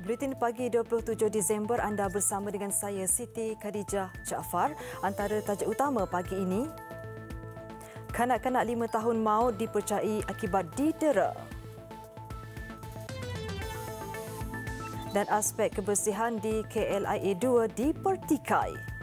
Buletin pagi 27 Disember anda bersama dengan saya Siti Khadijah Jaafar. Antara tajuk utama pagi ini, kanak-kanak 5 tahun maut dipercayai akibat didera. Dan aspek kebersihan di KLIA 2 dipertikai.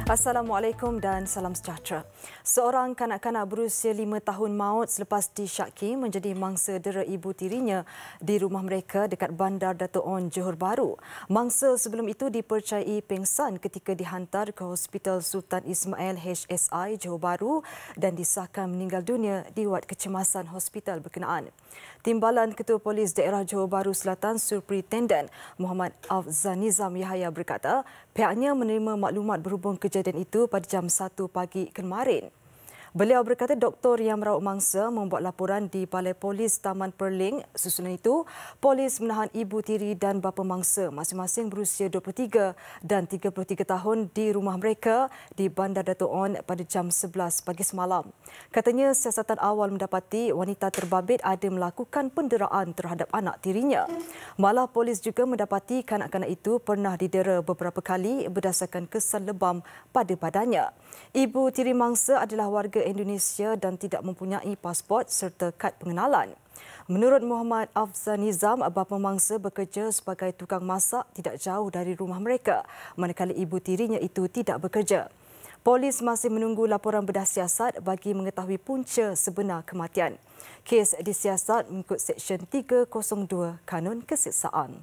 Assalamualaikum dan salam sejahtera. Seorang kanak-kanak berusia 5 tahun maut selepas disyaki menjadi mangsa dera ibu tirinya di rumah mereka dekat Bandar Dato' On, Johor Bahru. Mangsa sebelum itu dipercayai pingsan ketika dihantar ke Hospital Sultan Ismail HSI Johor Bahru dan disahkan meninggal dunia di wad kecemasan hospital berkenaan. Timbalan Ketua Polis Daerah Johor Bahru Selatan Superintendent Muhammad Afzal Nizam Yahaya berkata pihaknya menerima maklumat berhubung kejadian itu pada jam 1 pagi kemarin. Beliau berkata doktor yang merawat mangsa membuat laporan di Balai Polis Taman Perling. Susulan itu, polis menahan ibu tiri dan bapa mangsa masing-masing berusia 23 dan 33 tahun di rumah mereka di Bandar Dato' On pada jam 11 pagi semalam. Katanya siasatan awal mendapati wanita terbabit ada melakukan penderaan terhadap anak tirinya. Malah polis juga mendapati kanak-kanak itu pernah didera beberapa kali berdasarkan kesan lebam pada badannya. Ibu tiri mangsa adalah warga Indonesia dan tidak mempunyai pasport serta kad pengenalan. Menurut Muhammad Afzal Nizam, bapa mangsa bekerja sebagai tukang masak tidak jauh dari rumah mereka, manakala ibu tirinya itu tidak bekerja. Polis masih menunggu laporan bedah siasat bagi mengetahui punca sebenar kematian. Kes disiasat mengikut Seksyen 302 Kanun Keseksaan.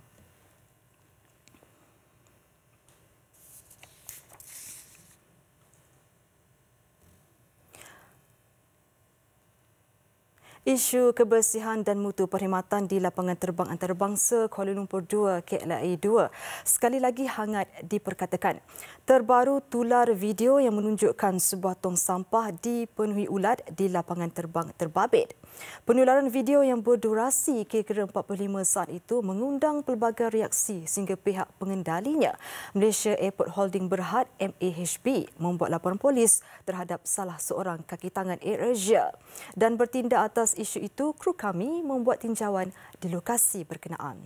Isu kebersihan dan mutu perkhidmatan di lapangan terbang antarabangsa Kuala Lumpur 2 KLIA 2 sekali lagi hangat diperkatakan. Terbaru tular video yang menunjukkan sebuah tong sampah dipenuhi ulat di lapangan terbang terbabit. Penularan video yang berdurasi kira-kira 45 saat itu mengundang pelbagai reaksi sehingga pihak pengendalinya, Malaysia Airport Holding Berhad MAHB, membuat laporan polis terhadap salah seorang kaki tangan AirAsia. Dan bertindak atas isu itu, kru kami membuat tinjauan di lokasi berkenaan.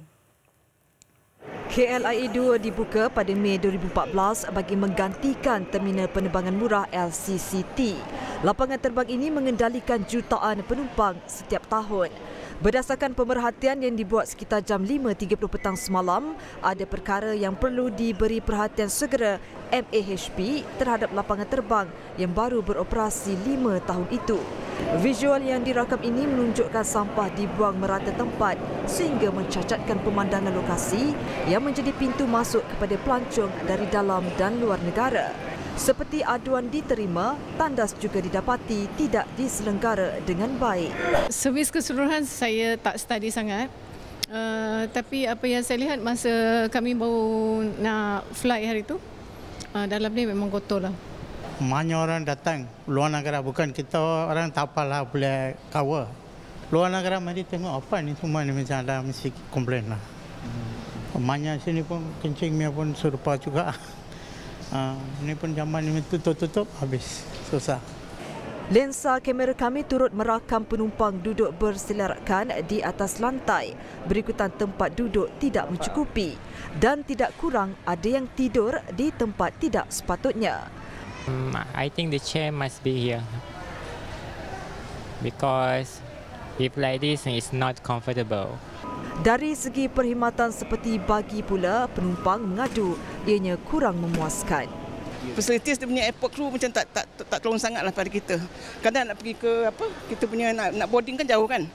KLIA 2 dibuka pada Mei 2014 bagi menggantikan terminal penerbangan murah LCCT. Lapangan terbang ini mengendalikan jutaan penumpang setiap tahun. Berdasarkan pemerhatian yang dibuat sekitar jam 5.30 petang semalam, ada perkara yang perlu diberi perhatian segera MAHB terhadap lapangan terbang yang baru beroperasi 5 tahun itu. Visual yang dirakam ini menunjukkan sampah dibuang merata tempat sehingga mencacatkan pemandangan lokasi yang menjadi pintu masuk kepada pelancong dari dalam dan luar negara. Seperti aduan diterima, tandas juga didapati tidak diselenggara dengan baik. Servis keseluruhan saya tak study sangat. Tapi apa yang saya lihat masa kami baru nak fly hari itu, dalam ni memang kotor lah. Banyak orang datang luar negara, bukan kita orang tak apalah boleh cover. Luar negara mari tengok apa ni semua ni macam ada mesti komplain lah. Banyak sini pun kencingnya pun serupa juga. Ini pun zaman ini tutup habis, susah. Lensa kamera kami turut merakam penumpang duduk berselerakkan di atas lantai. Berikutan tempat duduk tidak mencukupi dan tidak kurang ada yang tidur di tempat tidak sepatutnya. I think the chair must be here because if like this it's not comfortable. Dari segi perkhidmatan seperti bagi pula, penumpang mengadu ianya kurang memuaskan. Facilities dia punya airport crew macam tak tolong sangatlah pada kita. Kadang nak pergi ke apa, kita punya nak boarding kan jauh kan.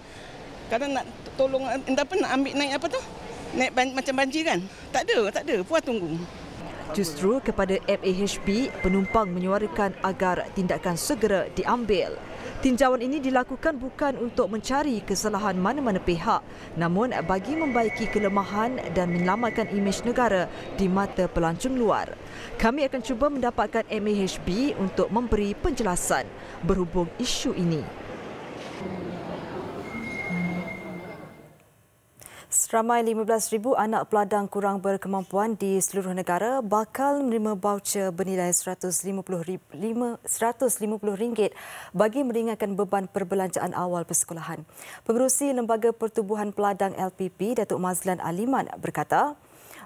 Kadang nak tolong nak ambil naik apa tu? Naik macam banjir kan. Tak ada, puas tunggu. Justru kepada MAHB, penumpang menyuarakan agar tindakan segera diambil. Tinjauan ini dilakukan bukan untuk mencari kesalahan mana-mana pihak, namun bagi membaiki kelemahan dan menyelamatkan imej negara di mata pelancong luar. Kami akan cuba mendapatkan MAHB untuk memberi penjelasan berhubung isu ini. Seramai 15,000 anak peladang kurang berkemampuan di seluruh negara bakal menerima voucher bernilai RM150 bagi meringankan beban perbelanjaan awal persekolahan. Pengerusi Lembaga Pertubuhan Peladang LPP, Datuk Mazlan Aliman berkata,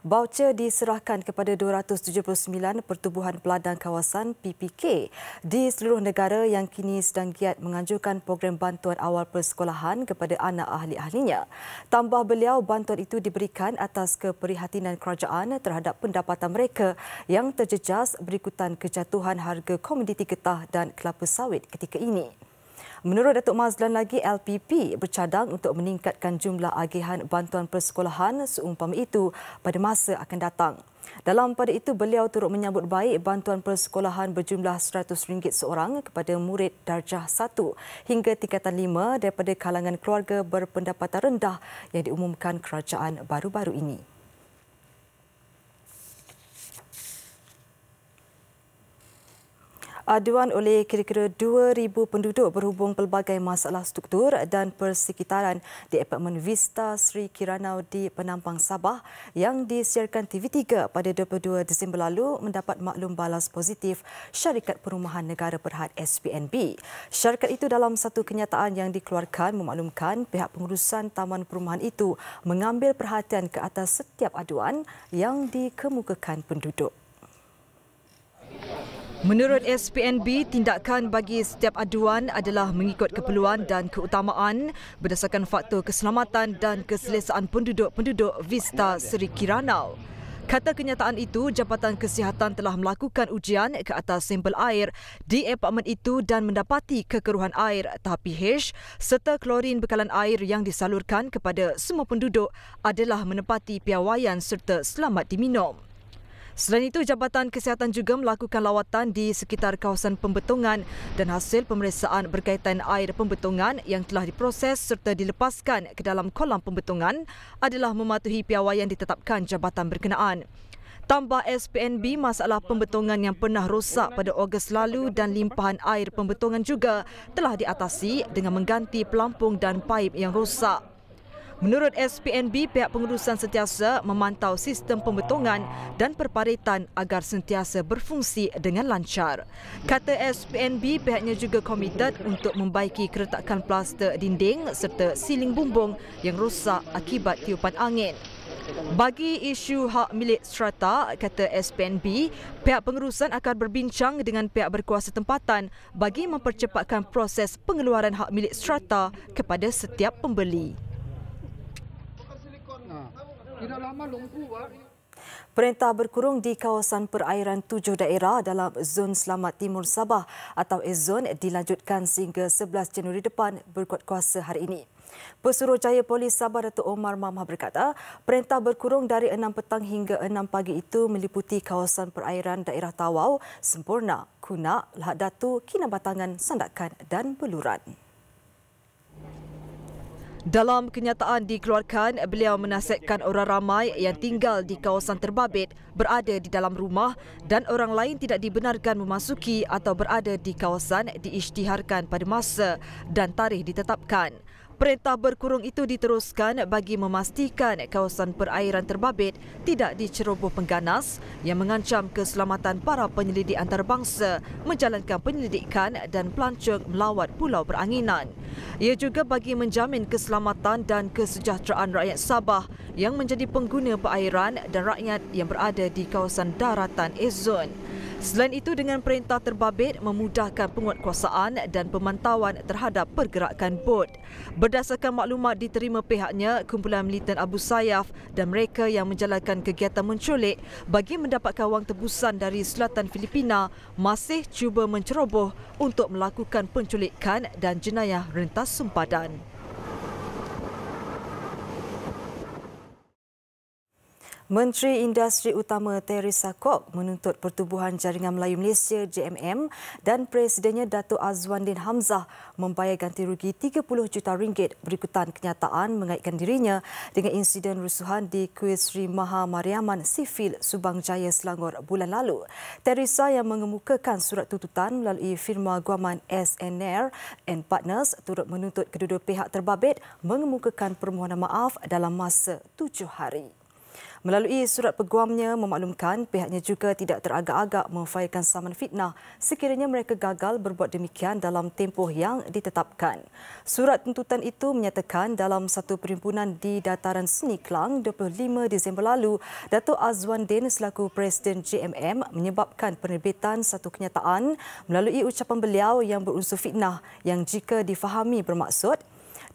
voucher diserahkan kepada 279 pertubuhan peladang kawasan PPK di seluruh negara yang kini sedang giat menganjurkan program bantuan awal persekolahan kepada anak ahli-ahlinya. Tambah beliau, bantuan itu diberikan atas keprihatinan kerajaan terhadap pendapatan mereka yang terjejas berikutan kejatuhan harga komoditi getah dan kelapa sawit ketika ini. Menurut Datuk Mazlan lagi, LPP bercadang untuk meningkatkan jumlah agihan bantuan persekolahan seumpama itu pada masa akan datang. Dalam pada itu, beliau turut menyambut baik bantuan persekolahan berjumlah RM100 seorang kepada murid darjah 1 hingga tingkatan 5 daripada kalangan keluarga berpendapatan rendah yang diumumkan kerajaan baru-baru ini. Aduan oleh kira-kira 2,000 penduduk berhubung pelbagai masalah struktur dan persekitaran di Apartmen Vista Sri Kiranau di Penampang Sabah yang disiarkan TV3 pada 22 Disember lalu mendapat maklum balas positif Syarikat Perumahan Negara Berhad SPNB. Syarikat itu dalam satu kenyataan yang dikeluarkan memaklumkan pihak pengurusan taman perumahan itu mengambil perhatian ke atas setiap aduan yang dikemukakan penduduk. Menurut SPNB, tindakan bagi setiap aduan adalah mengikut keperluan dan keutamaan berdasarkan faktor keselamatan dan keselesaan penduduk-penduduk Vista Sri Kiranau. Kata kenyataan itu, Jabatan Kesihatan telah melakukan ujian ke atas sampel air di apartmen itu dan mendapati kekeruhan air tahap pH serta klorin bekalan air yang disalurkan kepada semua penduduk adalah menepati piawaian serta selamat diminum. Selain itu, Jabatan Kesihatan juga melakukan lawatan di sekitar kawasan pembetongan dan hasil pemeriksaan berkaitan air pembetongan yang telah diproses serta dilepaskan ke dalam kolam pembetongan adalah mematuhi piawaian ditetapkan jabatan berkenaan. Tambah SPNB, masalah pembetongan yang pernah rosak pada Ogos lalu dan limpahan air pembetongan juga telah diatasi dengan mengganti pelampung dan paip yang rosak. Menurut SPNB, pihak pengurusan sentiasa memantau sistem pembetongan dan perparitan agar sentiasa berfungsi dengan lancar. Kata SPNB, pihaknya juga komited untuk membaiki keretakan plaster dinding serta siling bumbung yang rosak akibat tiupan angin. Bagi isu hak milik strata, kata SPNB, pihak pengurusan akan berbincang dengan pihak berkuasa tempatan bagi mempercepatkan proses pengeluaran hak milik strata kepada setiap pembeli. Perintah berkurung di kawasan perairan 7 daerah dalam Zon Selamat Timur Sabah atau Zon dilanjutkan sehingga 11 Januari depan berkuat kuasa hari ini. Pesuruhjaya Polis Sabah Datuk Omar Mamah berkata, perintah berkurung dari 6 petang hingga 6 pagi itu meliputi kawasan perairan daerah Tawau, Sempurna, Kunak, Lahad Datu, Kinabatangan, Sandakan dan Beluran. Dalam kenyataan dikeluarkan, beliau menasihatkan orang ramai yang tinggal di kawasan terbabit berada di dalam rumah dan orang lain tidak dibenarkan memasuki atau berada di kawasan diisytiharkan pada masa dan tarikh ditetapkan. Perintah berkurung itu diteruskan bagi memastikan kawasan perairan terbabit tidak diceroboh pengganas yang mengancam keselamatan para penyelidik antarabangsa menjalankan penyelidikan dan pelancong melawat pulau beranginan. Ia juga bagi menjamin keselamatan dan kesejahteraan rakyat Sabah yang menjadi pengguna perairan dan rakyat yang berada di kawasan daratan Zon. Selain itu, dengan perintah terbabit memudahkan penguatkuasaan dan pemantauan terhadap pergerakan bot. Berdasarkan maklumat diterima pihaknya, kumpulan militan Abu Sayyaf dan mereka yang menjalankan kegiatan menculik bagi mendapatkan wang tebusan dari selatan Filipina masih cuba menceroboh untuk melakukan penculikan dan jenayah rentas sempadan. Menteri Industri Utama Teresa Kok menuntut Pertubuhan Jaringan Melayu Malaysia JMM dan Presidennya Dato' Azwandin Hamzah membayar ganti rugi RM30 juta berikutan kenyataan mengaitkan dirinya dengan insiden rusuhan di Kuil Sri Maha Mariaman Sivil Subang Jaya, Selangor bulan lalu. Teresa yang mengemukakan surat tuntutan melalui firma guaman SNR and Partners turut menuntut kedua-dua pihak terbabit mengemukakan permohonan maaf dalam masa 7 hari. Melalui surat peguamnya memaklumkan pihaknya juga tidak teragak-agak memfailkan saman fitnah sekiranya mereka gagal berbuat demikian dalam tempoh yang ditetapkan. Surat tuntutan itu menyatakan dalam satu perhimpunan di Dataran Seni Klang 25 Disember lalu, Dato' Azwandin selaku Presiden JMM menyebabkan penerbitan satu kenyataan melalui ucapan beliau yang berunsur fitnah yang jika difahami bermaksud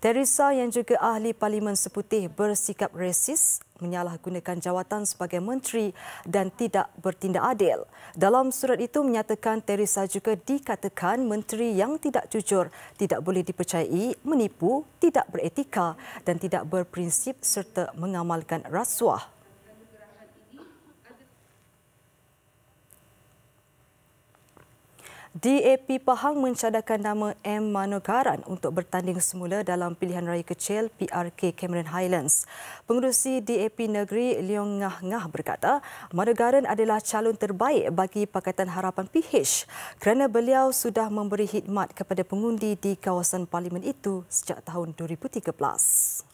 Teresa yang juga ahli Parlimen Seputih bersikap resis, menyalahgunakan jawatan sebagai menteri dan tidak bertindak adil. Dalam surat itu menyatakan Teresa juga dikatakan menteri yang tidak jujur, tidak boleh dipercayai, menipu, tidak beretika dan tidak berprinsip serta mengamalkan rasuah. DAP Pahang mencadangkan nama M. Manogaran untuk bertanding semula dalam pilihan raya kecil PRK Cameron Highlands. Pengerusi DAP Negeri Leong Ngah Ngah berkata, Manogaran adalah calon terbaik bagi Pakatan Harapan PH kerana beliau sudah memberi khidmat kepada pengundi di kawasan parlimen itu sejak tahun 2013.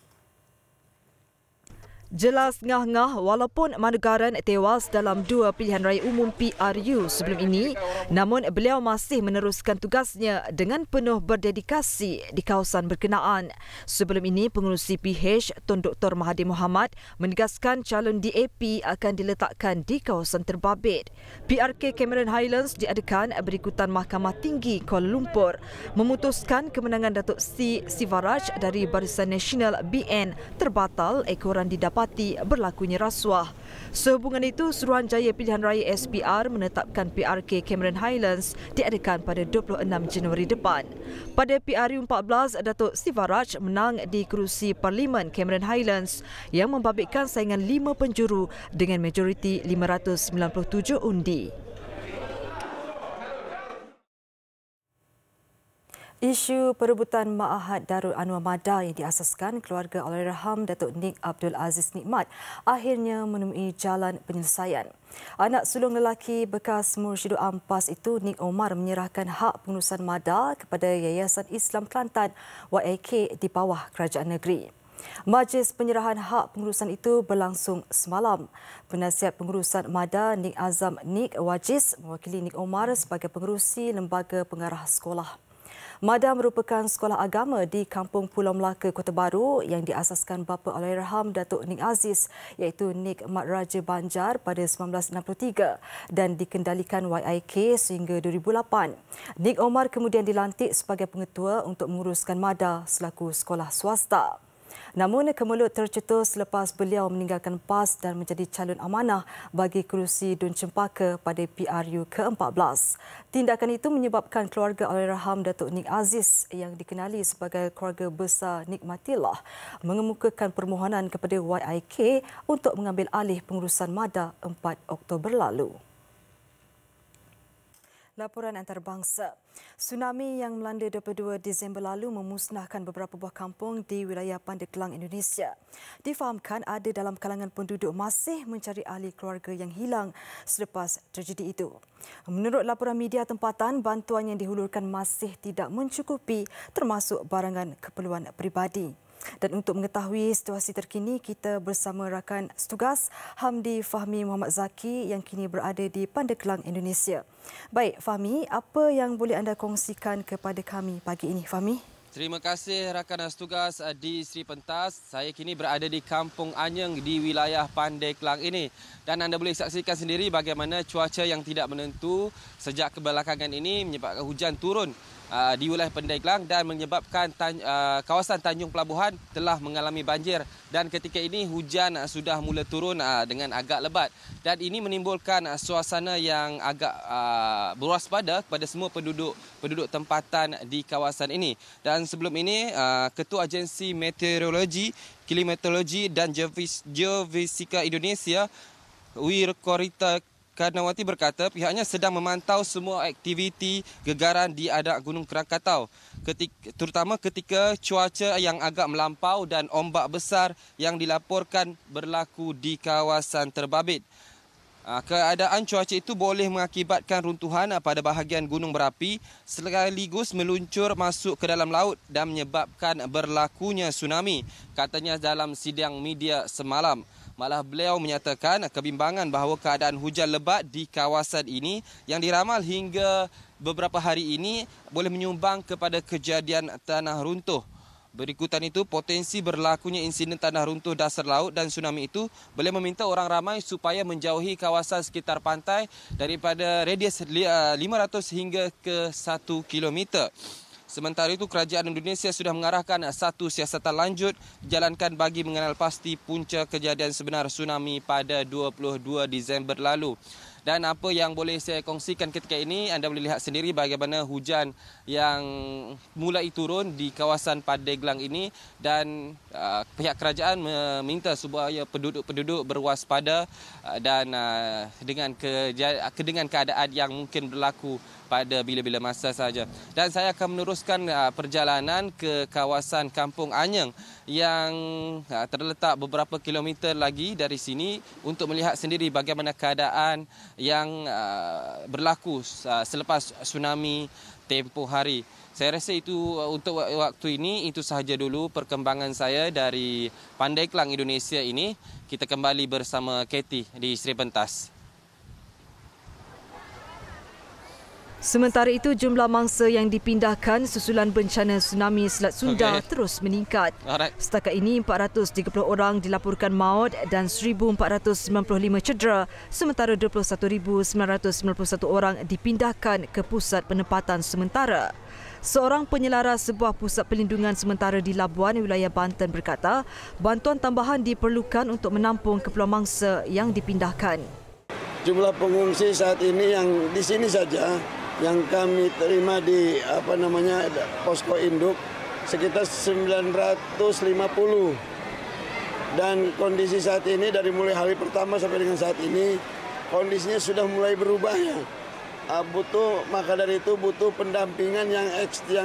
Jelas ngah-ngah walaupun Manogaran tewas dalam 2 pilihan raya umum PRU sebelum ini, namun beliau masih meneruskan tugasnya dengan penuh berdedikasi di kawasan berkenaan. Sebelum ini, pengerusi PH Tun Dr. Mahathir Mohamad menegaskan calon DAP akan diletakkan di kawasan terbabit. PRK Cameron Highlands diadakan berikutan Mahkamah Tinggi Kuala Lumpur memutuskan kemenangan Datuk C. Sivaraj dari Barisan Nasional BN terbatal ekoran didapat berlakunya rasuah. Sehubungan itu, Suruhanjaya Pilihan Raya SPR menetapkan PRK Cameron Highlands diadakan pada 26 Januari depan. Pada PRU 14, Datuk Sivaraj menang di kerusi Parlimen Cameron Highlands yang membabitkan saingan 5 penjuru dengan majoriti 597 undi. Isu perebutan Ma'had Darul Anwar Mada yang diasaskan keluarga Allahyarham Datuk Nik Abdul Aziz Nikmat akhirnya menemui jalan penyelesaian. Anak sulung lelaki bekas Mursyidul Ampas itu, Nik Omar, menyerahkan hak pengurusan Mada kepada Yayasan Islam Kelantan YIK di bawah Kerajaan Negeri. Majlis penyerahan hak pengurusan itu berlangsung semalam. Penasihat pengurusan Mada Nik Azam Nik Wajiz mewakili Nik Omar sebagai pengerusi Lembaga Pengarah Sekolah. Mada merupakan sekolah agama di Kampung Pulau Melaka, Kota Baru yang diasaskan bapa Allahyarham Datuk Nik Aziz iaitu Nik Mat Raja Banjar pada 1963 dan dikendalikan YIK sehingga 2008. Nik Omar kemudian dilantik sebagai pengetua untuk menguruskan Mada selaku sekolah swasta. Namun kemelut tercetus selepas beliau meninggalkan PAS dan menjadi calon amanah bagi kerusi Dun Cempaka pada PRU ke-14. Tindakan itu menyebabkan keluarga Allahyarham Datuk Nik Aziz yang dikenali sebagai keluarga besar Nikmatillah mengemukakan permohonan kepada YIK untuk mengambil alih pengurusan Mada 4 Oktober lalu. Laporan antarabangsa. Tsunami yang melanda 22 Disember lalu memusnahkan beberapa buah kampung di wilayah Pandeglang, Indonesia. Difahamkan ada dalam kalangan penduduk masih mencari ahli keluarga yang hilang selepas tragedi itu. Menurut laporan media tempatan, bantuan yang dihulurkan masih tidak mencukupi termasuk barangan keperluan peribadi. Dan untuk mengetahui situasi terkini, kita bersama rakan setugas Hamdi Fahmi Muhammad Zaki yang kini berada di Pandeglang, Indonesia. Baik, Fahmi, apa yang boleh anda kongsikan kepada kami pagi ini, Fahmi? Terima kasih rakan setugas di Sri Pentas. Saya kini berada di Kampung Anyeng di wilayah Pandeglang ini. Dan anda boleh saksikan sendiri bagaimana cuaca yang tidak menentu sejak kebelakangan ini menyebabkan hujan turun di wilayah Pandeglang dan menyebabkan kawasan Tanjung Pelabuhan telah mengalami banjir, dan ketika ini hujan sudah mula turun dengan agak lebat, dan ini menimbulkan suasana yang agak berwaspada kepada semua penduduk tempatan di kawasan ini. Dan sebelum ini Ketua Agensi Meteorologi, Klimatologi dan Geofisika Indonesia Wirkorita Karnawati berkata pihaknya sedang memantau semua aktiviti gegaran di adak Gunung Krakatau, terutama ketika cuaca yang agak melampau dan ombak besar yang dilaporkan berlaku di kawasan terbabit. Keadaan cuaca itu boleh mengakibatkan runtuhan pada bahagian gunung berapi sekaligus meluncur masuk ke dalam laut dan menyebabkan berlakunya tsunami, katanya dalam sidang media semalam. Malah beliau menyatakan kebimbangan bahawa keadaan hujan lebat di kawasan ini yang diramal hingga beberapa hari ini boleh menyumbang kepada kejadian tanah runtuh. Berikutan itu, potensi berlakunya insiden tanah runtuh dasar laut dan tsunami itu boleh meminta orang ramai supaya menjauhi kawasan sekitar pantai daripada radius 500 hingga ke 1 kilometer. Sementara itu, kerajaan Indonesia sudah mengarahkan satu siasatan lanjut dijalankan bagi mengenal pasti punca kejadian sebenar tsunami pada 22 Disember lalu. Dan apa yang boleh saya kongsikan ketika ini, anda boleh lihat sendiri bagaimana hujan yang mulai turun di kawasan Pandeglang ini, dan pihak kerajaan meminta supaya penduduk berwaspada dan dengan keadaan yang mungkin berlaku pada bila-bila masa saja. Dan saya akan meneruskan perjalanan ke kawasan Kampung Anyeng yang terletak beberapa kilometer lagi dari sini untuk melihat sendiri bagaimana keadaan yang berlaku selepas tsunami tempoh hari. Saya rasa itu untuk waktu ini, itu sahaja dulu perkembangan saya dari Pandeglang, Indonesia ini. Kita kembali bersama Katie di Sri Pentas. Sementara itu, jumlah mangsa yang dipindahkan susulan bencana tsunami Selat Sunda terus meningkat. Setakat ini, 430 orang dilaporkan maut dan 1,495 cedera, sementara 21,991 orang dipindahkan ke pusat penempatan sementara. Seorang penyelaras sebuah pusat pelindungan sementara di Labuan, wilayah Banten berkata, bantuan tambahan diperlukan untuk menampung keperluan mangsa yang dipindahkan. Jumlah pengungsi saat ini yang di sini saja yang kami terima di posko induk sekitar 950, dan kondisi saat ini dari mulai hari pertama sampai dengan saat ini kondisinya sudah mulai berubah ya. Maka dari itu butuh pendampingan yang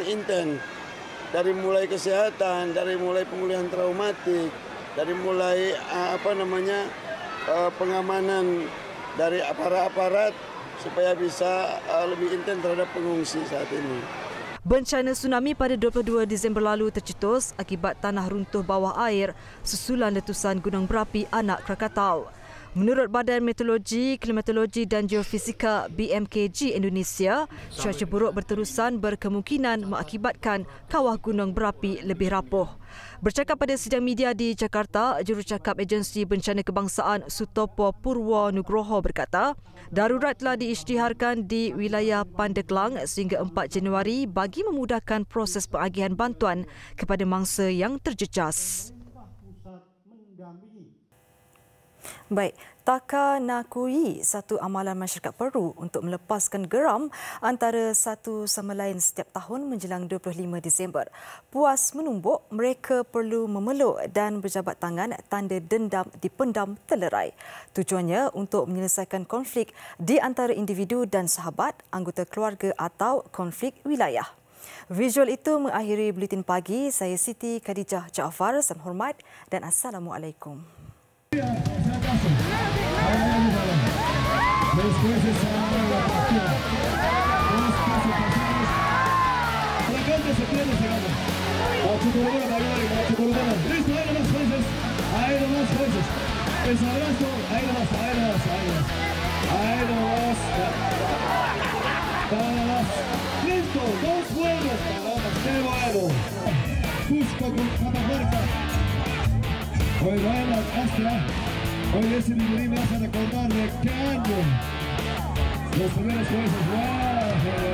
intens, dari mulai kesehatan, dari mulai pemulihan traumatik, dari mulai pengamanan dari aparat supaya bisa lebih intens terhadap pengungsi saat ini. Bencana tsunami pada 22 Disember lalu tercetus akibat tanah runtuh bawah air susulan letusan gunung berapi anak Krakatau. Menurut Badan Meteorologi, Klimatologi dan Geofisika BMKG Indonesia, cuaca buruk berterusan berkemungkinan mengakibatkan kawah gunung berapi lebih rapuh. Bercakap pada sidang media di Jakarta, Jurucakap Agensi Bencana Kebangsaan Sutopo Purwo Nugroho berkata, darurat telah diisytiharkan di wilayah Pandeglang sehingga 4 Januari bagi memudahkan proses pengagihan bantuan kepada mangsa yang terjejas. Baik, Taka Nakui, satu amalan masyarakat Peru untuk melepaskan geram antara satu sama lain setiap tahun menjelang 25 Disember. Puas menumbuk, mereka perlu memeluk dan berjabat tangan tanda dendam dipendam terlerai. Tujuannya untuk menyelesaikan konflik di antara individu dan sahabat, anggota keluarga atau konflik wilayah. Visual itu mengakhiri Buletin Pagi. Saya Siti Khadijah Jaafar. Salam hormat dan Assalamualaikum. Hoy ganas Astra, hoy ese Nicolín me hace recordar de qué año los primeros jueces. ¡Wow!